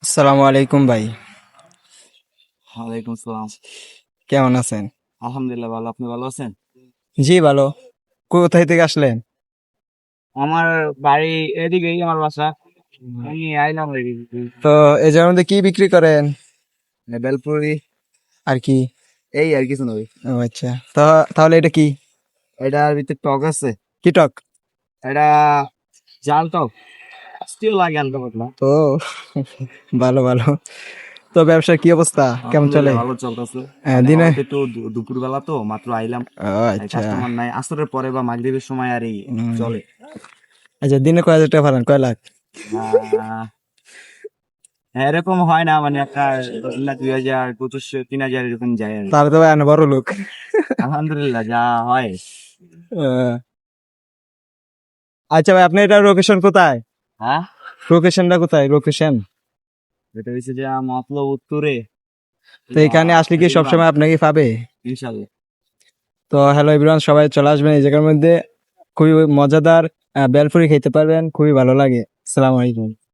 আসসালামু আলাইকুম ভাই, ওয়ালাইকুম সালাম। কেমন আছেন? আলহামদুলিল্লাহ ভালো, আপনি ভালো আছেন? জি ভালো। কোথায় থেকে আসলেন? আমার বাড়ি এদিকেই, আমার বাসা। আমি আইলাম এদিকে। তো এই জায়গার মধ্যে কি বিক্রি করেন? বেলপুরি, আর কি? এই আর কিছু নয়। ও আচ্ছা, তো তাহলে এটা কি? এটার ভিতরে টক আছে। কি টক? এটা জাল টক, স্টিল লাগে আনতে পারলাম। ও ভালো ভালো। তো ব্যবসার কি অবস্থা, কেমন চলে? আলহামদুলিল্লাহ ভালো চলতেছে। মানে দিনে? হয়তো একটু দুপুর বেলা তো মাত্র আইলাম। ও আচ্ছা। কাস্টমার নাই, আসরের পরে বা মাগরিবের সময় আর এই উম, চলে। আচ্ছা, দিনে কয় হাজার টাকা পারেন, কয় লাখ? আহ, হ্যাঁ, এরকম হয় না, মানে একটা 2,000, 2,500, 3,000 এরকম যায় আর কি। তাহলে তো ভাই বড় লোক। আলহামদুলিল্লাহ যা হয়। আহ, আচ্ছা ভাই, আপনার এটা লোকেশন কোথায়? হ্যাঁ, লোকেশনটা কোথায়, লোকেশন? এটা হচ্ছে যে মতলব উত্তরে, তো এখানে আসলে কি হবিগঞ্জ, সবসময় আপনাকে পাবে? ইনশাল্লাহ। তো হ্যালো এভরিওয়ান, সবাই চলে আসবেন এই জায়গার মধ্যে। খুবই মজাদার বেলপুরি খেতে পারবেন, খুবই ভালো লাগে। আসসালামু আলাইকুম।